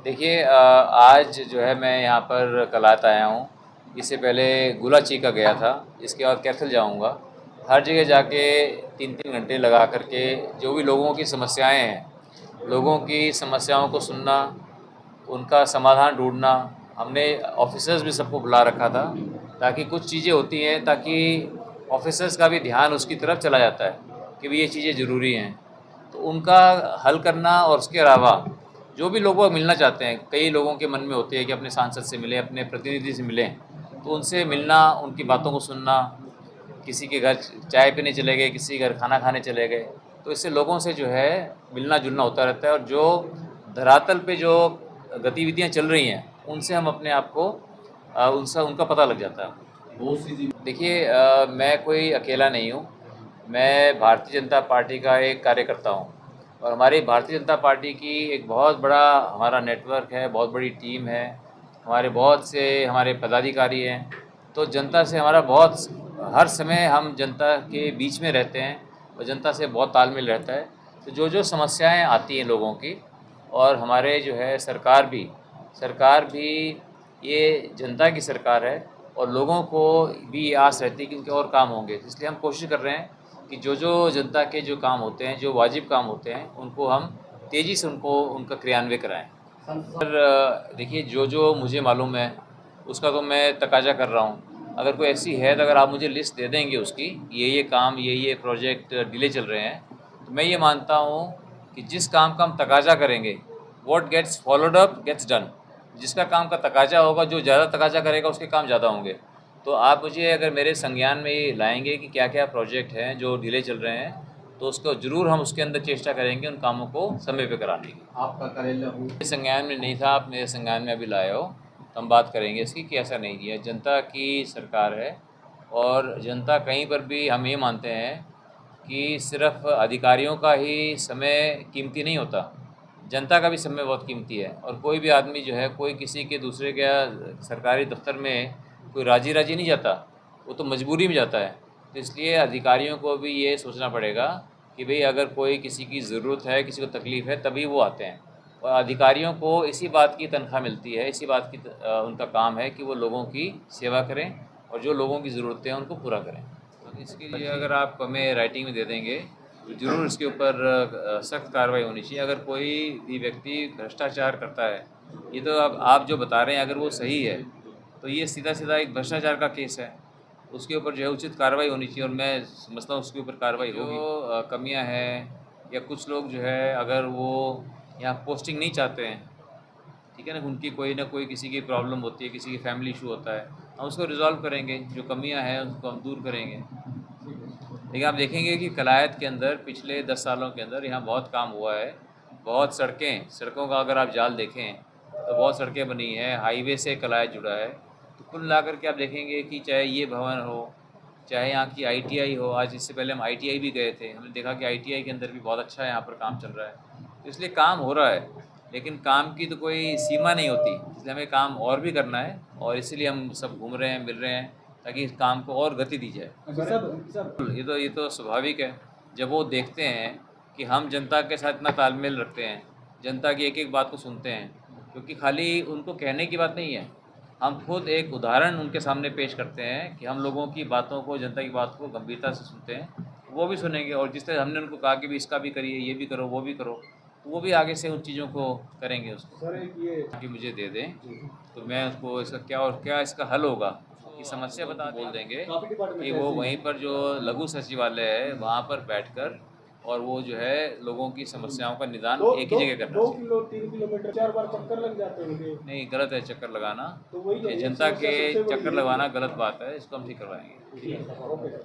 देखिए आज जो है मैं यहाँ पर कलात आया हूँ। इससे पहले गुलाची का गया था, इसके बाद कैथल जाऊँगा। हर जगह जाके 3-3 घंटे लगा करके जो भी लोगों की समस्याएं हैं, लोगों की समस्याओं को सुनना, उनका समाधान ढूंढना। हमने ऑफिसर्स भी सबको बुला रखा था ताकि कुछ चीज़ें होती हैं, ताकि ऑफिसर्स का भी ध्यान उसकी तरफ चला जाता है कि भाई ये चीज़ें ज़रूरी हैं, तो उनका हल करना। और उसके अलावा जो भी लोगों मिलना चाहते हैं, कई लोगों के मन में होते हैं कि अपने सांसद से मिलें, अपने प्रतिनिधि से मिलें, तो उनसे मिलना, उनकी बातों को सुनना। किसी के घर चाय पीने चले गए, किसी के घर खाना खाने चले गए, तो इससे लोगों से जो है मिलना जुलना होता रहता है। और जो धरातल पे जो गतिविधियां चल रही हैं, उनसे हम अपने आप को उनसे उनका पता लग जाता है। देखिए मैं कोई अकेला नहीं हूँ, मैं भारतीय जनता पार्टी का एक कार्यकर्ता हूँ। और हमारी भारतीय जनता पार्टी की एक बहुत बड़ा हमारा नेटवर्क है, बहुत बड़ी टीम है, हमारे बहुत से हमारे पदाधिकारी हैं। तो जनता से हमारा बहुत, हर समय हम जनता के बीच में रहते हैं और जनता से बहुत तालमेल रहता है। तो जो जो समस्याएं आती हैं लोगों की, और हमारे जो है सरकार भी ये जनता की सरकार है, और लोगों को भी ये आस रहती है कि उनके और काम होंगे। इसलिए हम कोशिश कर रहे हैं कि जो जो जनता के जो काम होते हैं, जो वाजिब काम होते हैं, उनको हम तेज़ी से उनका क्रियान्वयन कराएं। पर देखिए जो जो मुझे मालूम है उसका तो मैं तकाजा कर रहा हूँ। अगर कोई ऐसी है तो अगर आप मुझे लिस्ट दे देंगे उसकी, ये काम ये प्रोजेक्ट डिले चल रहे हैं, तो मैं ये मानता हूँ कि जिस काम का हम तकाजा करेंगे, what gets followed up gets done. जिसका काम का तकाजा होगा, जो ज़्यादा तकाजा करेगा उसके काम ज़्यादा होंगे। तो आप मुझे अगर मेरे संज्ञान में ये लाएंगे कि क्या क्या प्रोजेक्ट हैं जो डिले चल रहे हैं, तो उसको ज़रूर हम उसके अंदर चेष्टा करेंगे उन कामों को समय पे कराने की। आपका कार्यालय मेरे संज्ञान में नहीं था, आप मेरे संज्ञान में अभी लाए हो, तो हम बात करेंगे इसकी कि ऐसा नहीं किया। जनता की सरकार है, और जनता कहीं पर भी हम ये मानते हैं कि सिर्फ अधिकारियों का ही समय कीमती नहीं होता, जनता का भी समय बहुत कीमती है। और कोई भी आदमी जो है, कोई किसी के दूसरे के सरकारी दफ्तर में कोई राजी नहीं जाता, वो तो मजबूरी में जाता है। तो इसलिए अधिकारियों को भी ये सोचना पड़ेगा कि भाई अगर कोई किसी की ज़रूरत है, किसी को तकलीफ़ है, तभी वो आते हैं। और अधिकारियों को इसी बात की तनख्वाह मिलती है, इसी बात की उनका काम है कि वो लोगों की सेवा करें और जो लोगों की ज़रूरतें हैं उनको पूरा करें। तो इसके लिए अगर आप हमें राइटिंग में दे देंगे तो ज़रूर इसके ऊपर सख्त कार्रवाई होनी चाहिए। अगर कोई भी व्यक्ति भ्रष्टाचार करता है, ये तो आप जो बता रहे हैं अगर वो सही है, तो ये सीधा एक भ्रष्टाचार का केस है। उसके ऊपर जो है उचित कार्रवाई होनी चाहिए, और मैं समझता हूँ उसके ऊपर कार्रवाई होगी। जो कमियाँ हैं, या कुछ लोग जो है अगर वो यहाँ पोस्टिंग नहीं चाहते हैं, ठीक है ना, उनकी कोई ना कोई किसी की प्रॉब्लम होती है, किसी की फैमिली इशू होता है, हम उसको रिजॉल्व करेंगे। जो कमियां हैं उसको हम दूर करेंगे। लेकिन आप देखेंगे कि कलायत के अंदर पिछले 10 सालों के अंदर यहाँ बहुत काम हुआ है। बहुत सड़कों का अगर आप जाल देखें तो बहुत सड़कें बनी हैं, हाईवे से कलायत जुड़ा है। तो कुल मिलाकर के आप देखेंगे कि चाहे ये भवन हो, चाहे यहाँ की ITI हो। आज इससे पहले हम ITI भी गए थे, हमने देखा कि ITI के अंदर भी बहुत अच्छा यहाँ पर काम चल रहा है। तो इसलिए काम हो रहा है, लेकिन काम की तो कोई सीमा नहीं होती, इसलिए हमें काम और भी करना है। और इसीलिए हम सब घूम रहे हैं, मिल रहे हैं, ताकि इस काम को और गति दी जाए। ये तो स्वाभाविक है। जब वो देखते हैं कि हम जनता के साथ इतना तालमेल रखते हैं, जनता की एक एक बात को सुनते हैं, क्योंकि खाली उनको कहने की बात नहीं है, हम खुद एक उदाहरण उनके सामने पेश करते हैं कि हम लोगों की बातों को, जनता की बात को गंभीरता से सुनते हैं, वो भी सुनेंगे। और जिस तरह हमने उनको कहा कि भी इसका भी करिए, ये भी करो, वो भी करो, तो वो भी आगे से उन चीज़ों को करेंगे। उसको सर ये कि मुझे दे दें तो मैं उसको इसका क्या और क्या इसका हल होगा कि समस्या बता बोल देंगे कि वो वहीं पर जो लघु सचिवालय है वहाँ पर बैठकर, और वो जो है लोगों की समस्याओं का निदान एक ही जगह करना चाहिए। 2 किलो 3 किलोमीटर 4 बार चक्कर लग जाते हैं। नहीं, गलत है चक्कर लगाना। तो वही ये जनता के चक्कर लगवाना गलत बात है, इसको हम ठीक करवाएंगे।